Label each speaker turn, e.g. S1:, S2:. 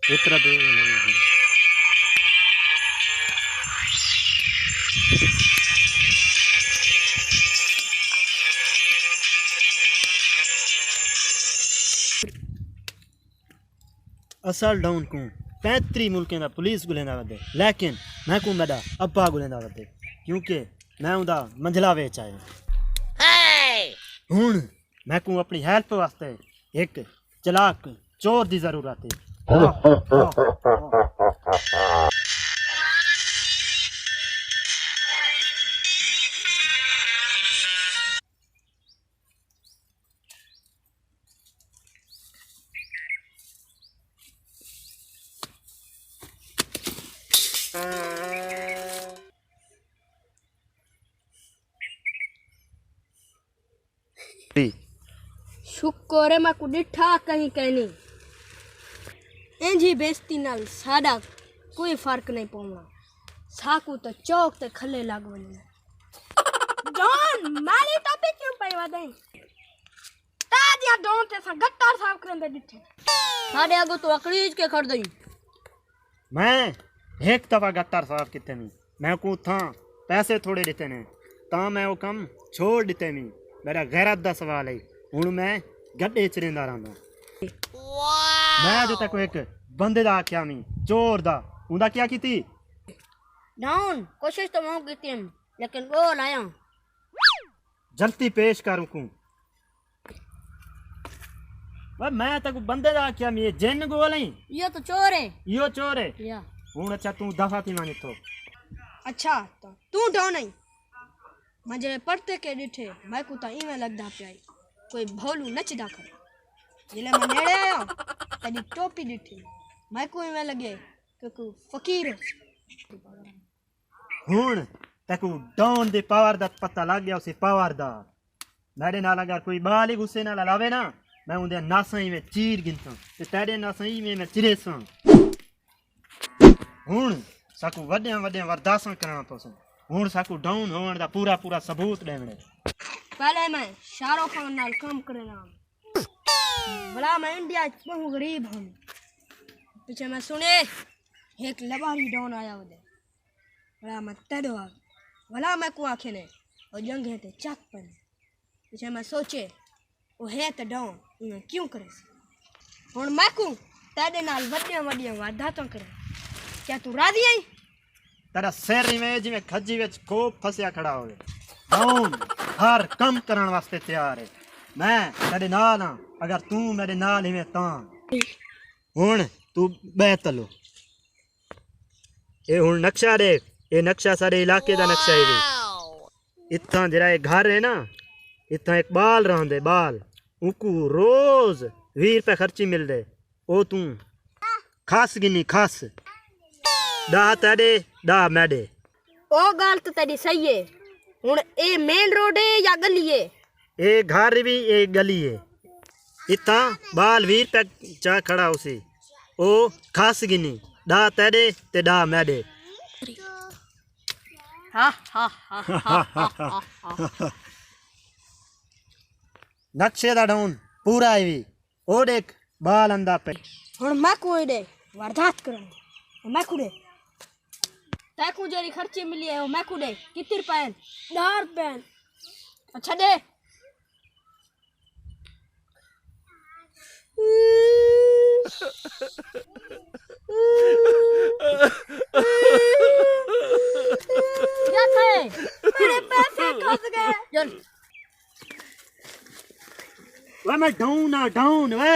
S1: इतना तो असल डाउन को 35 मुल्कें दा पुलिस गुलेंदा वदे, लेकिन मैं को मेरा अब्बा गुलेंदा वदे, क्योंकि मैं उदा मंझला वेच आया हुण मैं को अपनी हेल्प वास्ते एक चलाक चोर दी जरूरत है।
S2: शुक्र है मैं को डिठा कहीं कहनी इंजी बेस्ती नाल साडा कोई फर्क नहीं पवना साकू तो चौक ते खले लाग वने डॉन मारी टॉपिक क्यों पई वदई ताजिया डॉन ते सा गट्टार साफ करंदे डिठे साडे आगो तो अकड़ीज के खड़ दई
S1: मैं एक दफा गट्टार साफ किते नहीं, मैं को था पैसे थोड़े दिते ने ता मैं वो कम छोड़ दिते नहीं। मेरा गैरत दा सवाल है, हुण मैं गड्डे च रहिंदा रहंदा। मैं जो तक एक बंदे दा आख्या मी चोर दा उंदा क्या कीती
S2: डाउन कोशिश तो मैं कीती लेकिन वो लाया
S1: जल्दी पेश करूं को मैं तक बंदे दा आख्या मी जिन गोल है
S2: ये तो चोर है
S1: यो चोर है
S2: या
S1: हुण अच्छा तू दफा थी मानी तो
S2: अच्छा तो तू डाउन नहीं मुझे पढ़ते के डिठे मैं को ता इवें लगदा पिया कोई भोलू नचदा कर जिले मैं नेड़े आया तेरी टोपी डिठी मैं को इवें लगे क्योंकि फकीर हो
S1: हुण तकू डॉन दे पावर दा पता लग गया उसे पावर दा मेरे नाल अगर कोई बाल ही गुस्से नाल लावे ना मैं उंदे नासां ही में चीर गिनता ते तेरे नासां ही में मैं चिरेसां। हुण साकू वड्डियां वड्डियां वरदासां करां तोसां हुण साकू डाउन होण दा पूरा पूरा सबूत देवणे।
S2: पहले मैं शाहरुख खान नाल काम करना बड़ा मैं इंडिया बहुत गरीब हूं पीछे मैं सुने एक लबारी डॉन आया उधर बड़ा मैं तड़ो आ भला मैं को आखे ने और जंग है ते चक पर पीछे मैं सोचे वो है तो डॉन इन्हें क्यों करे हुण मैं को तेरे नाल वड्डियां वड्डियां वारदातां करे क्या तू राजी है
S1: तेरा सिर में जिवें खज्जी विच खोप फसिया खड़ा होवे डाउन हर कम करण वास्ते तैयार है। मैं तेरे नाल हां अगर तू मेरे नाल हिवें तां हुण तू बैतलो ए हुण नक्शा देख ये नक्शा सारे इलाके दा नक्शा है इत्थां जरा ये घर है ना इत्थां एक बाल रहंदे बाल उकू रोज 20 रुपए खर्ची मिलदे ओ तू खास गिनी खास दा तेरे दा मैडे
S2: ओ गाल तो तेरी सही है हुण ए मेन रोड है या गली है
S1: ए घर भी ए गली है इतना बाल 20 रुपए चा खड़ा उसी ओ खास गिनी दा तेरे ते दा मैडे
S2: हा हा हा
S1: नक्शे दा डाउन पूरा है भी ओ देख बाल अंदा पे
S2: हुण मैं कोई दे वारदात करूं मैं को दे तैकू जेरी खर्ची मिली है वो मैं को दे कितने रुपए 10 रुपए अच्छा दे क्या थे मेरे पैसे खस गए
S1: वे मैं डाउन वे